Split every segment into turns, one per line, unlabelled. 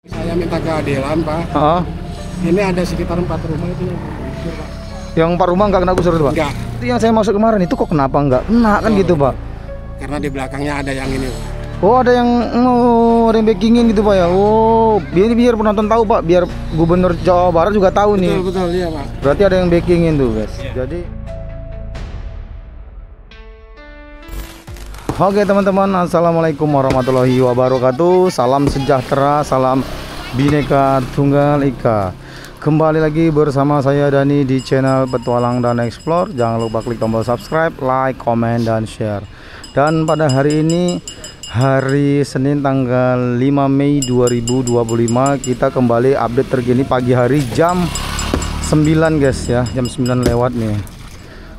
Saya minta keadilan, Pak. Ini ada sekitar 4 rumah itu yang digusur, Pak.
Yang 4 rumah nggak kena gusur itu, Pak?
Enggak.
Itu yang saya masuk kemarin itu kok kenapa nggak kena kan gitu, Pak?
Karena di belakangnya ada yang ini, Pak.
Oh, ada yang backingin gitu, Pak ya. Oh, biar penonton tahu, Pak, biar Gubernur Jawa Barat juga tahu nih.
Betul, iya, Pak.
Berarti ada yang backingin tuh, guys. Jadi oke teman-teman, assalamualaikum warahmatullahi wabarakatuh. Salam sejahtera, salam Bhinneka Tunggal Ika. Kembali lagi bersama saya Dani di channel Petualang dan Explore. Jangan lupa klik tombol subscribe, like, komen, dan share. Dan pada hari ini, hari Senin tanggal 5 Mei 2025, kita kembali update terkini pagi hari jam 9 guys ya, jam 9 lewat nih.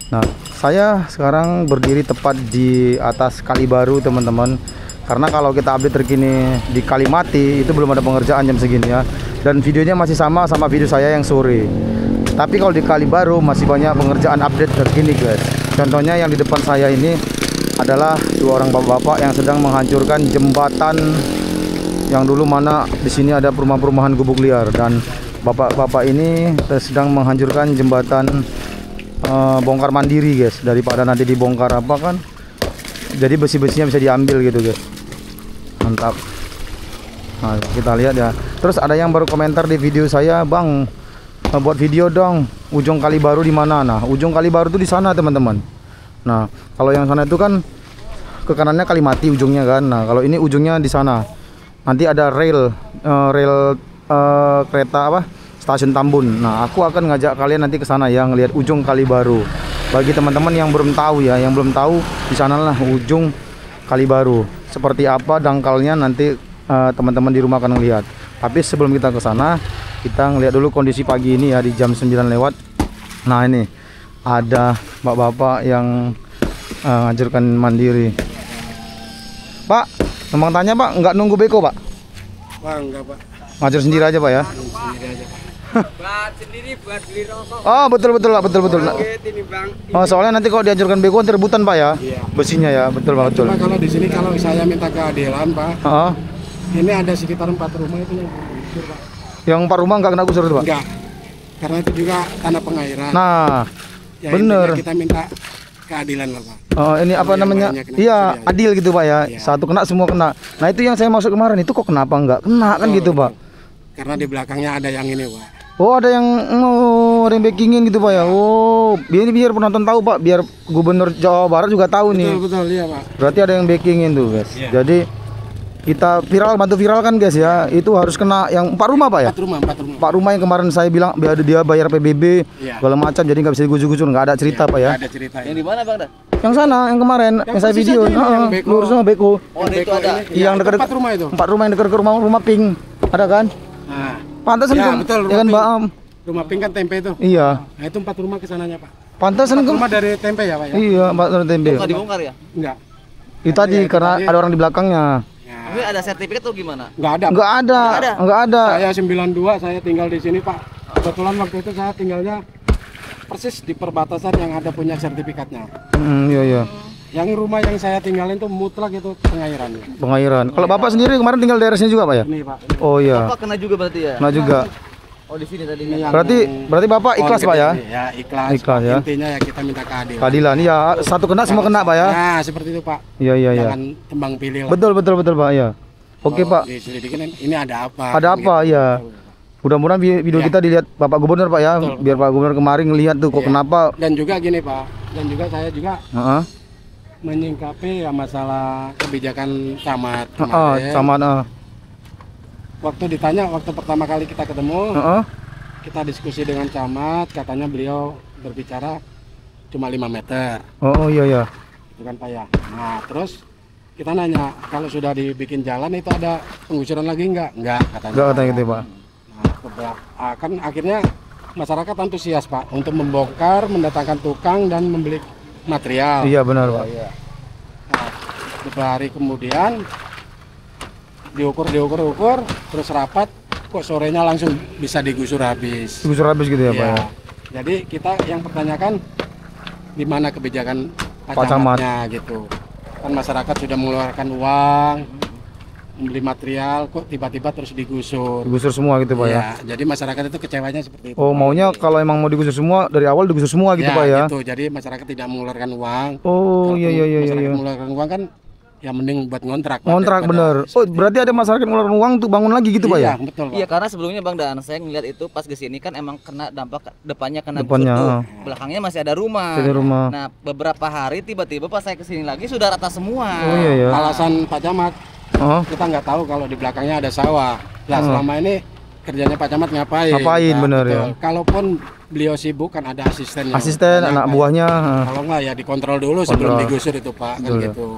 Nah, saya sekarang berdiri tepat di atas Kali Baru teman-teman. Karena kalau kita update terkini di Kalimati itu belum ada pengerjaan jam segini ya. Dan videonya masih sama video saya yang sore. Tapi kalau di Kali Baru masih banyak pengerjaan update terkini guys. Contohnya yang di depan saya ini adalah 2 orang bapak-bapak yang sedang menghancurkan jembatan yang dulu mana di sini ada perumahan-perumahan gubuk liar, dan bapak-bapak ini sedang menghancurkan jembatan bongkar mandiri guys, daripada nanti dibongkar apa kan, jadi besi-besinya bisa diambil gitu guys. Mantap. Nah, kita lihat ya. Terus ada yang baru komentar di video saya, "Bang, buat video dong, ujung Kali Baru di mana?" Nah, ujung Kali Baru itu di sana teman-teman. Nah, kalau yang sana itu kan ke kanannya Kalimati ujungnya kan. Nah, kalau ini ujungnya di sana. Nanti ada rel kereta apa? Stasiun Tambun. Nah, aku akan ngajak kalian nanti ke sana ya, ngelihat ujung Kali Baru. Bagi teman-teman yang belum tahu ya, yang belum tahu di sanalah ujung Kali Baru. Seperti apa dangkalnya nanti teman-teman di rumah akan ngelihat. Tapi sebelum kita ke sana, kita ngelihat dulu kondisi pagi ini ya di jam 9 lewat. Nah, ini ada bapak-bapak yang ngajarkan mandiri. Pak, memang tanya Pak, nggak nunggu beko Pak?
Wah, enggak, Pak.
Ngajar sendiri aja Pak ya?
Sendiri aja, Pak.
Buat sendiri buat beli rokok.
Oh, betul Pak, betul.
Ini Bang.
Oh, soalnya nanti kalau dianjurkan beko nanti rebutan Pak ya?
Iya.
Besinya ya, betul Pak, betul.
Cuma kalau di sini kalau saya minta keadilan, Pak.
Oh,
Ini ada sekitar 4 rumah itu yang digusur, Pak.
yang 4 rumah nggak kena gusur itu Pak?
Enggak. Karena itu juga tanah pengairan.
Nah,
Ya,
bener.
intinya kita minta keadilan lah, Pak.
Oh, ini apa
Yang
namanya?
lainnya kena
Iya,
gusur ya.
adil gitu Pak ya.
Iya.
Satu kena semua kena. Nah, itu yang saya masuk kemarin itu kok kenapa nggak kena kan
Betul,
gitu Pak?
Karena di belakangnya ada yang ini, Pak.
Oh, ada yang backingin gitu Pak ya. Oh, biar penonton tahu Pak, biar Gubernur Jawa Barat juga tahu nih.
Betul, iya, Pak.
Berarti ada yang backingin tuh guys.
Iya.
Jadi kita bantu viral kan guys ya. Itu harus kena yang 4 rumah Pak ya.
4 rumah.
4 rumah yang kemarin saya bilang dia bayar PBB
Iya.
segala macam, jadi nggak bisa digusur-gusur, nggak ada cerita Pak ya.
Ada cerita.
Yang di mana Bang dah?
Yang sana yang kemarin yang saya
persis
video,
aja itu, yang beko.
lurus sama beko.
Oh, itu ada.
Yang dekat
4 rumah itu.
4 rumah yang dekat ke rumah pink. Ada kan?
Nah,
Pantasan
ya,
kan?
betul,
Ya kan
rumah
Mbak Am?
rumah pink kan tempe itu.
Iya.
Nah, itu 4 rumah ke sananya, Pak.
Pantasan
4
kan?
rumah dari tempe ya, Pak ya?
Iya, Mbak tembe.
Enggak dibongkar ya?
Enggak.
Itu tadi
Iya, itu
karena
tadi.
ada orang di belakangnya.
Ya,
Tapi ada sertifikat tuh gimana?
enggak ada.
Enggak ada.
ada.
Enggak ada.
Saya 92, saya tinggal di sini, Pak. Kebetulan waktu itu saya tinggalnya persis di perbatasan yang ada punya sertifikatnya.
Iya.
Yang rumah yang saya tinggalin itu mutlak itu pengairannya.
Pengairan. Kalau Bapak sendiri kemarin tinggal daerah sini juga Pak ya?
Ini, Pak.
Oh iya.
Bapak kena juga berarti ya?
Nah juga.
Oh, di sini tadi.
Ini yang-
Berarti Bapak ikhlas
Oh,
Pak ya?
Ya, ikhlas.
Ikhlas, ya.
Intinya ya kita minta keadilan.
Keadilan. Iya, satu kena semua kena Pak ya?
Nah, seperti itu, Pak.
Iya.
Jangan tembang pilih lah.
Betul Pak ya. Oke
Kalau
Pak.
diselidikin ini ada apa?
Ada apa
gitu.
ya? Mudah-mudahan video
Ya.
kita dilihat Bapak Gubernur Pak ya,
Betul,
biar Pak Gubernur kemarin ngelihat tuh kok
Iya.
kenapa.
Dan juga gini, Pak. Dan juga saya juga
Heeh.
menyingkapi ya masalah kebijakan camat kemarin.
Sama
Waktu ditanya waktu pertama kali kita ketemu, kita diskusi dengan camat, katanya beliau berbicara cuma 5 meter.
Oh iya.
Itu kan, Pak ya. Nah, terus kita nanya, kalau sudah dibikin jalan itu ada penggusuran lagi enggak? Enggak, katanya.
Enggak katanya gitu Pak.
Nah, kan akhirnya masyarakat antusias, Pak, untuk membongkar, mendatangkan tukang dan membeli material.
Iya benar Pak.
Nah, beberapa hari kemudian diukur, terus rapat, kok sorenya langsung bisa digusur habis.
Gusur habis gitu ya Pak ya.
Jadi kita yang pertanyakan di mana kebijakan Pak
Pak Camat.
Camatnya gitu. Kan masyarakat sudah mengeluarkan uang, membeli material kok tiba-tiba terus digusur.
Digusur semua gitu Pak ya?
Ya, jadi masyarakat itu kecewanya seperti itu.
Oh, maunya kalau emang mau digusur semua dari awal digusur semua gitu
ya,
Pak ya?
Gitu. Jadi masyarakat tidak mengeluarkan uang.
Oh,
Kalau
iya.
masyarakat mengeluarkan uang kan ya mending buat ngontrak.
Ngontrak bener. Oh, berarti ada masyarakat mengeluarkan uang untuk bangun lagi gitu Pak ya?
Iya, betul Pak.
Iya, karena sebelumnya Bang Dan, saya ngeliat itu pas ke sini kan emang kena dampak depannya kena
Depannya,
gusur tuh. Belakangnya masih ada rumah.
Ada rumah.
Nah, beberapa hari tiba-tiba pas saya ke sini lagi sudah rata semua.
Oh iya ya.
Alasan Pak Camat, kita nggak tahu kalau di belakangnya ada sawah. Lah selama ini kerjanya Pak Camat ngapain?
Ngapain, bener ya.
Kalaupun beliau sibuk kan ada asistennya.
Asisten, anak buahnya.
Kalau nggak ya dikontrol dulu sebelum digusur itu Pak. Kan gitu.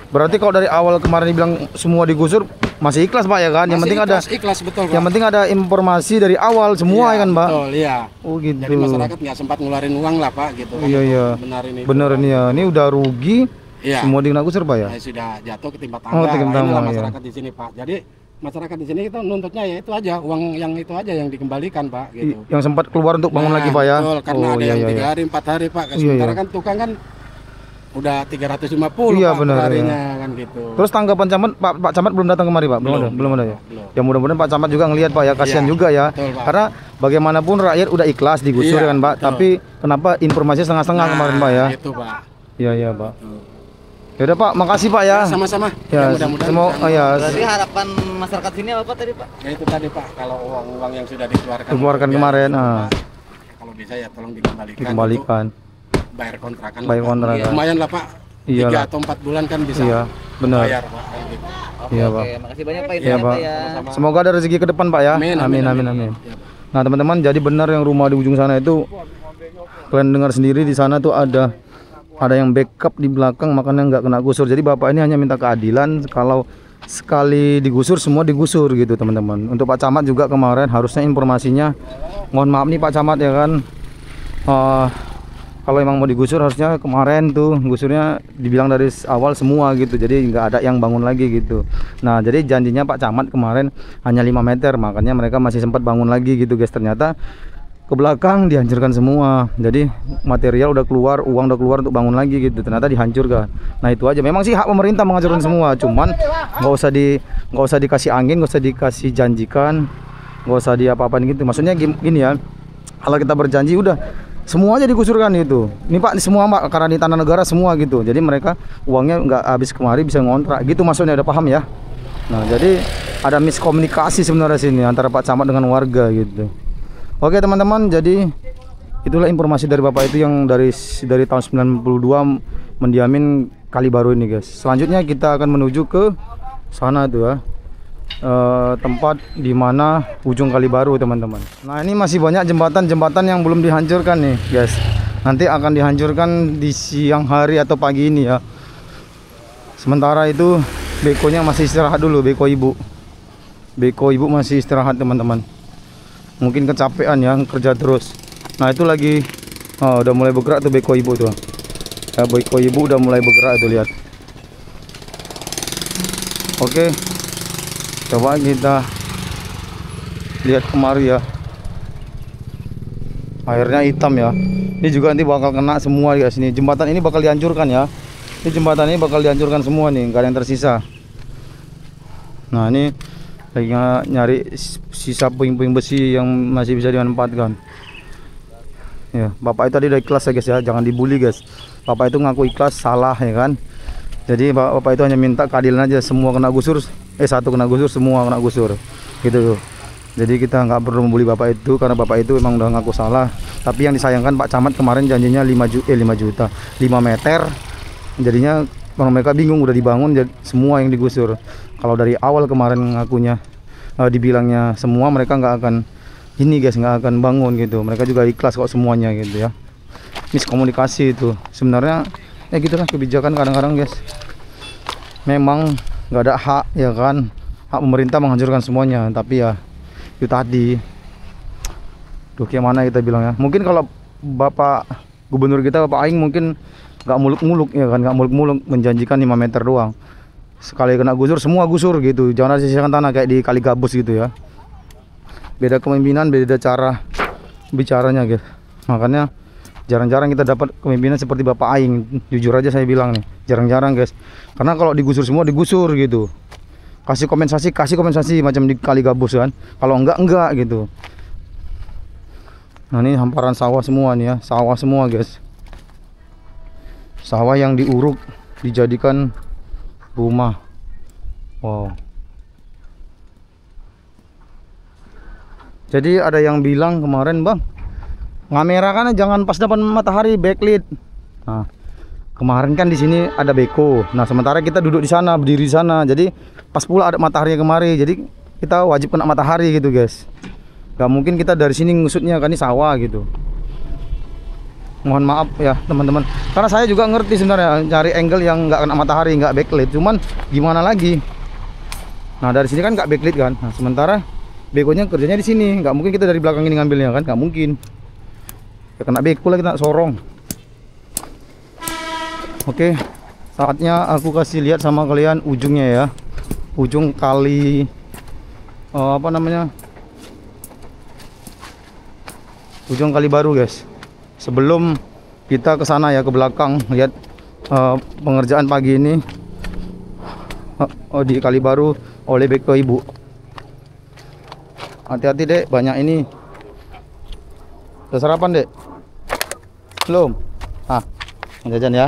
Berarti kalau dari awal kemarin dibilang semua digusur masih ikhlas Pak ya kan? Yang penting ada
ikhlas betul Pak.
Yang penting ada informasi dari awal semua ya kan Pak?
Betul, iya.
Oh gitu.
Jadi masyarakat nggak sempat ngeluarin uang lah Pak gitu.
Iya. Benar ini ya. Ini udah rugi.
Iya.
Semua dikena gusur Pak ya?
Sudah jatuh ketimpa tangga.
Oh, ketimpa tangga,
inilah
iya.
masyarakat di sini Pak. Jadi masyarakat di sini itu nuntutnya ya itu aja, uang yang itu aja yang dikembalikan Pak gitu.
Yang sempat keluar untuk bangun lagi Pak ya?
Betul, karena ada yang 3 hari 4 hari Pak. Sementara kan tukang kan udah 350
iya,
Pak
benar,
harinya kan gitu.
Terus tanggapan Camat, Pak Camat belum datang kemari Pak? Belum ada ya?
Belum.
Ya mudah-mudahan Pak Camat juga ngelihat Pak ya, kasihan juga ya.
Betul, Pak.
Karena bagaimanapun rakyat udah ikhlas digusur
Iya,
kan Pak,
betul.
tapi kenapa informasinya setengah-setengah kemarin Pak ya?
Itu Pak.
Iya Pak. Ya udah Pak, makasih Pak ya.
Sama-sama.
Ya,
mudah-mudahan.
Berarti harapan masyarakat sini apa tadi Pak?
Ya itu tadi Pak, kalau uang-uang yang sudah dikeluarkan
kemarin.
Kalau bisa ya tolong dikembalikan.
Dikembalikan.
Untuk bayar kontrakan.
Bayar
Pak.
kontrakan.
Ya, lumayan lah Pak.
Iya
3
lah.
atau 4 bulan kan bisa.
Iya, benar.
Bayar Pak. Kan gitu.
Iya Pak.
Oke, makasih banyak Pak
Iya
infonya
Pak.
Pak ya.
Semoga ada rezeki ke depan Pak ya. Amin.
Ya, Pak.
Nah teman-teman, jadi benar yang rumah di ujung sana itu kalian dengar sendiri, di sana tuh ada yang backup di belakang, makanya nggak kena gusur. Jadi bapak ini hanya minta keadilan, kalau sekali digusur semua digusur gitu teman-teman. Untuk Pak Camat juga kemarin harusnya informasinya, mohon maaf nih Pak Camat ya kan, kalau emang mau digusur harusnya kemarin tuh gusurnya dibilang dari awal semua gitu, jadi nggak ada yang bangun lagi gitu. Nah jadi janjinya Pak Camat kemarin hanya 5 meter, makanya mereka masih sempat bangun lagi gitu guys. Ternyata ke belakang dihancurkan semua, jadi material udah keluar, uang udah keluar untuk bangun lagi gitu, ternyata dihancurkan. Nah itu aja, memang sih hak pemerintah menghancurkan semua, cuman nggak usah dikasih angin, nggak usah dikasih janjikan, nggak usah apa-apain gitu. Maksudnya gini ya, kalau kita berjanji udah semua aja dikusurkan gitu. Ini Pak, semua Pak, karena di tanah negara semua gitu, jadi mereka uangnya nggak habis kemari bisa ngontrak gitu, maksudnya udah paham ya. Nah jadi ada miskomunikasi sebenarnya sini antara Pak Camat dengan warga gitu. Oke teman-teman, jadi itulah informasi dari bapak itu yang dari tahun 92 mendiamin Kali Baru ini guys. Selanjutnya kita akan menuju ke sana tuh ya, tempat di mana ujung Kali Baru teman-teman. Nah ini masih banyak jembatan-jembatan yang belum dihancurkan nih guys. Nanti akan dihancurkan di siang hari atau pagi ini ya. Sementara itu bekonya masih istirahat dulu, beko ibu masih istirahat teman-teman. Mungkin kecapean ya kerja terus. Nah itu lagi udah mulai bergerak tuh beko ibu tuh ya, beko ibu udah mulai bergerak tuh, lihat. Oke, coba kita lihat kemari ya, airnya hitam ya. Ini juga nanti bakal kena semua guys. Ini jembatan ini bakal dihancurkan ya, ini jembatan ini bakal dihancurkan semua nih, nggak ada yang tersisa. Nah ini lagi nyari sisa puing-puing besi yang masih bisa dimanfaatkan ya. Bapak itu tadi udah ikhlas ya guys ya, jangan dibully guys. Bapak itu ngaku ikhlas salah ya kan. Jadi bapak itu hanya minta keadilan aja, semua kena gusur, satu kena gusur, semua kena gusur gitu. Jadi kita nggak perlu membuli bapak itu, karena bapak itu emang udah ngaku salah. Tapi yang disayangkan Pak Camat kemarin janjinya 5 juta 5 meter, jadinya mereka bingung, udah dibangun jadi semua yang digusur. Kalau dari awal kemarin ngakunya dibilangnya semua, mereka nggak akan ini guys, nggak akan bangun gitu. Mereka juga ikhlas kok semuanya gitu ya. Miskomunikasi itu sebenarnya ya gitulah kebijakan kadang-kadang guys. Memang nggak ada hak ya kan, hak pemerintah menghancurkan semuanya, tapi ya itu tadi. Duh gimana kita bilang ya, mungkin kalau Bapak Gubernur kita Bapak Aing mungkin nggak muluk-muluk ya kan, nggak muluk-muluk menjanjikan 5 meter doang. Sekali kena gusur semua gusur gitu, jangan sisihkan tanah kayak di Kali Gabus gitu ya. Beda kepemimpinan, beda cara bicaranya guys. Makanya jarang-jarang kita dapat kepemimpinan seperti Bapak Aing. Jujur aja saya bilang nih, jarang-jarang guys. Karena kalau digusur semua digusur gitu, kasih kompensasi macam di kali gabus kan. Kalau enggak gitu. Nah ini hamparan sawah semua nih ya, sawah semua guys. Sawah yang diuruk dijadikan rumah. Wow. Jadi ada yang bilang kemarin, Bang, ngamera kan jangan pas depan matahari, backlit. Nah, kemarin kan di sini ada beko. Nah, sementara kita duduk di sana, berdiri di sana. Jadi pas pula ada matahari kemari. Jadi kita wajib kena matahari gitu, guys. Gak mungkin kita dari sini ngusutnya kan, ini sawah gitu. Mohon maaf ya teman-teman, karena saya juga ngerti sebenarnya cari angle yang nggak kena matahari, nggak backlit. Cuman gimana lagi? Nah dari sini kan nggak backlit kan. Nah sementara bekonya kerjanya di sini, nggak mungkin kita dari belakang ini ngambilnya kan, nggak mungkin. Ya kena beko lagi, kena sorong. Oke, saatnya aku kasih lihat sama kalian ujungnya ya, ujung kali apa namanya? Ujung kali baru guys. Sebelum kita ke sana ya, ke belakang lihat pengerjaan pagi ini di kali baru oleh beko ibu. Hati-hati dek, banyak ini. Udah sarapan dek? Belum? Ah, jajan ya.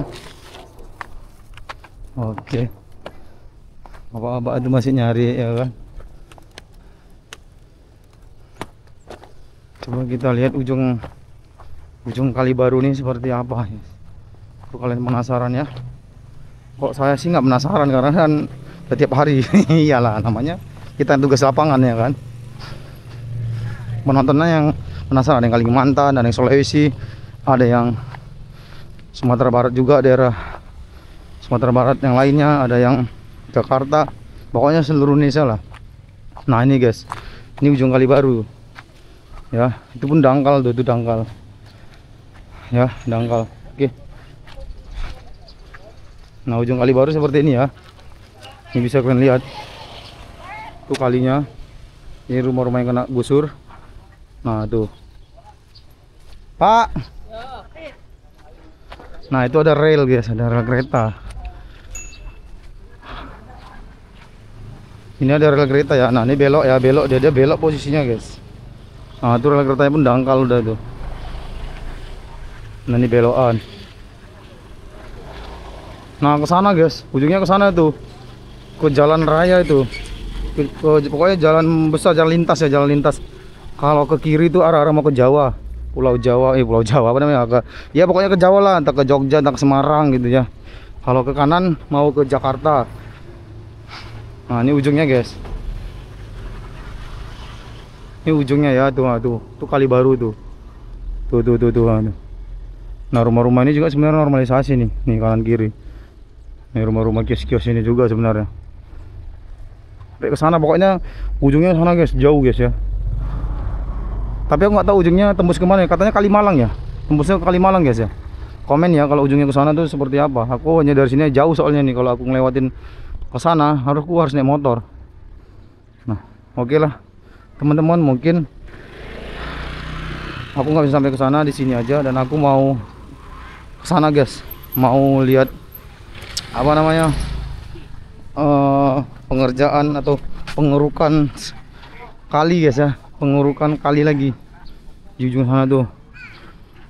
Oke. Bapak-bapak itu masih nyari ya kan. Coba kita lihat ujung kali baru ini seperti apa. Kalau kalian penasaran ya. Kok saya sih nggak penasaran, karena kan setiap hari. Iyalah, namanya kita tugas lapangan ya kan. Penontonnya yang penasaran, ada yang Kalimantan, ada yang Sulawesi, ada yang Sumatera Barat juga, daerah Sumatera Barat yang lainnya, ada yang Jakarta, pokoknya seluruh Indonesia lah. Nah ini guys, ini ujung kali baru ya, itu pun dangkal tuh, itu dangkal ya, dangkal. Oke, nah ujung kali baru seperti ini ya, ini bisa kalian lihat tuh kalinya, ini rumah-rumah yang kena gusur. Nah tuh Pak, nah itu ada rel guys, ada rel kereta. Ini ada rel kereta ya. Nah ini belok ya, belok, dia belok posisinya guys. Nah itu rel keretanya pun dangkal udah tuh. Nah ini belokan. Nah ke sana guys, ujungnya ke sana tuh, ke jalan raya itu, pokoknya jalan besar, jalan lintas ya, jalan lintas. Kalau ke kiri itu arah-arah mau ke Jawa, Pulau Jawa, Pulau Jawa apa namanya? Ya pokoknya ke Jawa lah, entah ke Jogja, entah ke Semarang gitu ya. Kalau ke kanan mau ke Jakarta. Nah ini ujungnya guys. Ini ujungnya ya, tuh kali baru tuh. Tuh. Nah rumah-rumah ini juga sebenarnya normalisasi nih, kanan kiri. Ini rumah-rumah kios-kios ini juga sebenarnya. Sampai ke sana pokoknya ujungnya sana guys, jauh guys ya. Tapi aku nggak tahu ujungnya tembus kemana ya. Katanya Kalimalang ya, tembusnya ke Kalimalang guys ya. Komen ya kalau ujungnya ke sana tuh seperti apa. Aku hanya dari sini jauh soalnya nih, kalau aku ngelewatin ke sana harus naik motor. Nah oke lah teman-teman, mungkin aku nggak bisa sampai ke sana, di sini aja. Dan aku mau ke sana guys, mau lihat apa namanya pengerjaan atau pengerukan kali guys ya, pengerukan kali lagi di ujung sana tuh,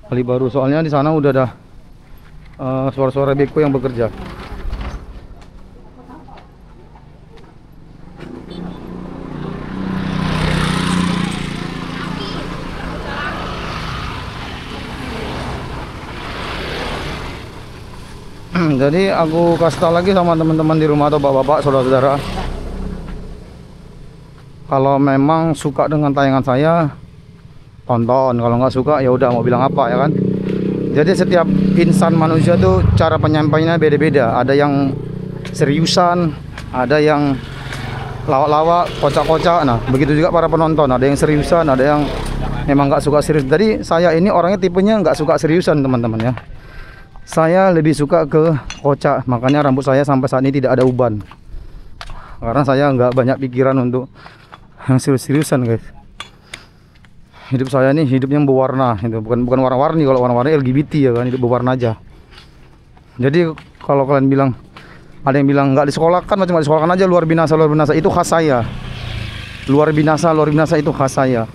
kali baru. Soalnya di sana udah ada suara-suara beko yang bekerja. Jadi aku kasih tahu lagi sama teman-teman di rumah atau bapak-bapak, saudara-saudara, kalau memang suka dengan tayangan saya, tonton. Kalau nggak suka ya udah, mau bilang apa ya kan. Jadi setiap insan manusia tuh cara penyampaiannya beda-beda. Ada yang seriusan, ada yang lawak-lawak, kocak-kocak. Nah begitu juga para penonton, ada yang seriusan, ada yang memang nggak suka serius. Jadi saya ini orangnya tipenya nggak suka seriusan teman-teman ya. Saya lebih suka ke kocak, makanya rambut saya sampai saat ini tidak ada uban. Karena saya nggak banyak pikiran untuk yang serius-seriusan guys. Hidup saya ini hidup yang berwarna, itu bukan warna-warni. Kalau warna-warni LGBT ya kan, hidup berwarna aja. Jadi kalau kalian bilang Ada yang bilang nggak disekolahkan, macam nggak disekolahkan aja, luar binasa itu khas saya. Luar binasa itu khas saya.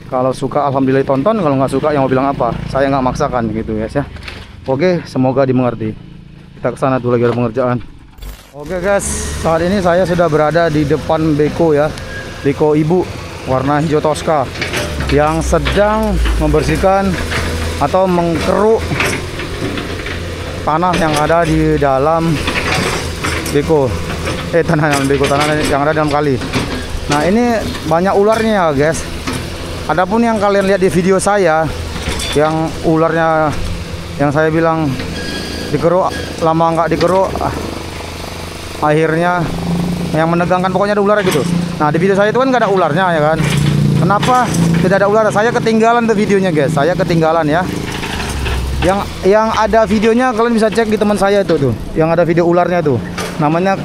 Kalau suka alhamdulillah tonton, kalau nggak suka yang mau bilang apa, saya nggak maksakan gitu guys ya. Oke, semoga dimengerti. Kita kesana dulu, lagi ada pengerjaan. Oke guys, saat ini saya sudah berada di depan beko ya, beko ibu warna hijau toska yang sedang membersihkan atau mengkeruk tanah yang ada di dalam beko. Tanah yang ada dalam kali. Nah, ini banyak ularnya ya guys. Adapun yang kalian lihat di video saya, yang ularnya yang saya bilang dikeruk lama nggak dikeruk, akhirnya yang menegangkan, pokoknya ada ular gitu. Nah, di video saya itu kan nggak ada ularnya ya kan. Kenapa tidak ada ular? Saya ketinggalan tuh videonya guys. Saya ketinggalan ya. Yang ada videonya kalian bisa cek di teman saya itu tuh. Yang ada video ularnya tuh. Namanya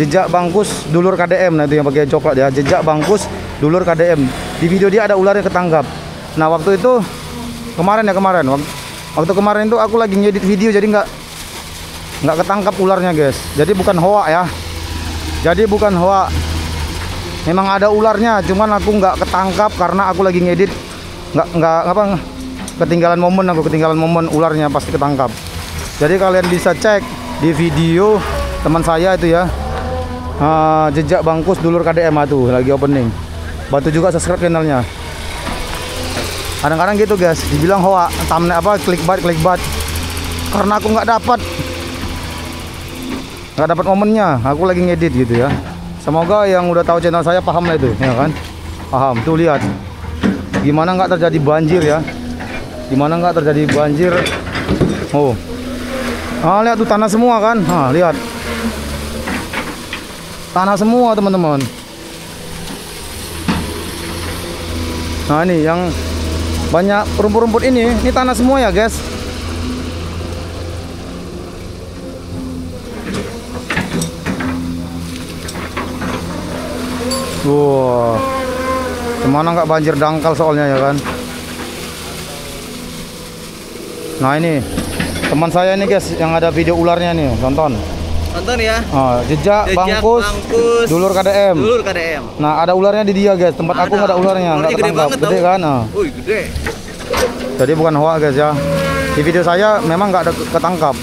jejak bangkus dulur KDM. Nah, itu yang pakai coklat ya. Jejak bangkus dulur KDM. Di video dia ada ularnya ketangkap. Nah, waktu itu kemarin. Waktu kemarin itu aku lagi ngedit video, jadi nggak ketangkap ularnya guys. Jadi bukan hoak ya. Memang ada ularnya, cuman aku nggak ketangkap karena aku lagi ngedit. Ketinggalan momen ularnya pasti ketangkap. Jadi kalian bisa cek di video teman saya itu ya, jejak bangkus dulur KDM tuh lagi opening. Bantu juga subscribe channelnya. Kadang-kadang gitu guys, dibilang hoak, thumbnail clickbait, karena aku nggak dapat momennya. Aku lagi ngedit gitu ya. Semoga yang udah tahu channel saya paham lah itu, ya kan? Paham. Tuh lihat, gimana nggak terjadi banjir ya? Oh, lihat tuh tanah semua kan? Lihat, tanah semua teman-teman. Nah, ini yang banyak rumput-rumput ini tanah semua ya guys. Wow, kemana nggak banjir dangkal soalnya ya kan. Nah, ini teman saya ini guys, yang ada video ularnya nih, tonton
ya.
Jejak bangkus dulur KDM. Nah, ada ularnya di dia guys. Tempat aku nggak ada ularnya, nggak ketangkap. Gede kan?
Gede.
Jadi bukan hoax guys ya. Di video saya memang nggak ada ketangkap.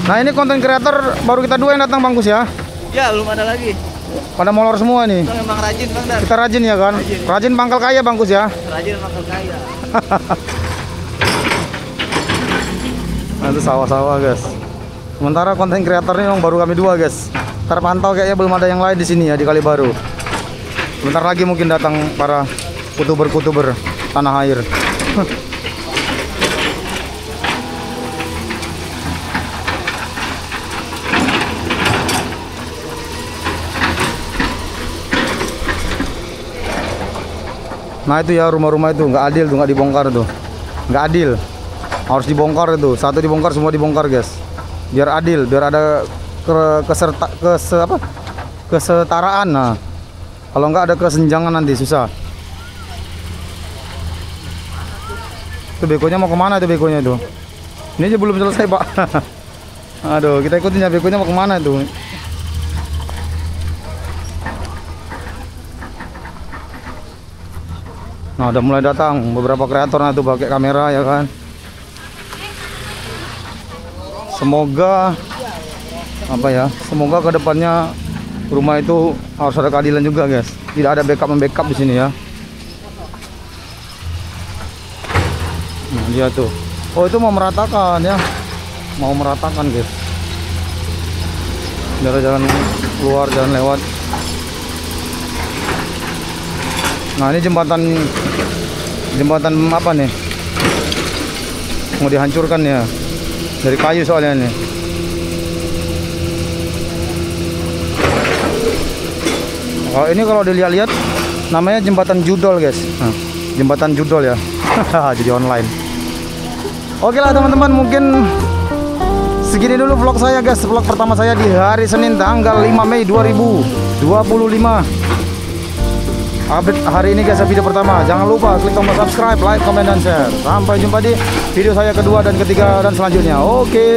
Nah, ini konten kreator baru kita dua yang datang bangkus ya.
Ya, belum ada lagi.
Pada molor semua nih.
Kita memang rajin Bang Dar.
Kita rajin ya kan? Rajin pangkal kaya bangkus ya.
Rajin pangkal kaya.
Nah, itu sawah-sawah guys. Sementara konten kreatornya yang baru kami dua guys. Terpantau kayaknya belum ada yang lain di sini ya, di Kali Baru. Sebentar lagi mungkin datang para kutuber tanah air. Nah, itu ya, rumah-rumah itu nggak adil tuh, nggak dibongkar tuh, nggak adil. Harus dibongkar itu, satu dibongkar semua dibongkar guys, biar adil, biar ada kesetaraan. Nah, kalau nggak ada kesenjangan nanti susah. Itu bekonya mau kemana itu bekonya itu? Ini aja belum selesai pak. Aduh, kita ikutin ya, bekonya mau kemana itu? Nah, udah mulai datang beberapa kreator tuh pakai kamera ya kan. Semoga semoga kedepannya rumah itu harus ada keadilan juga guys. Tidak ada backup di sini ya. Nah, dia tuh. Oh, itu mau meratakan ya. Mau meratakan guys. Biar jalan keluar, jalan lewat. Nah, ini jembatan apa nih? Mau dihancurkan ya. Dari kayu soalnya nih. Kalau ini kalau dilihat-lihat namanya jembatan judol guys. Nah, jembatan judol ya. Jadi online. Oke lah teman-teman, mungkin segini dulu vlog saya guys. Vlog pertama saya di hari Senin tanggal 5 Mei 2025. update hari ini guys, video pertama. Jangan lupa klik tombol subscribe, like, comment, dan share. Sampai jumpa di video saya kedua dan ketiga dan selanjutnya. Oke.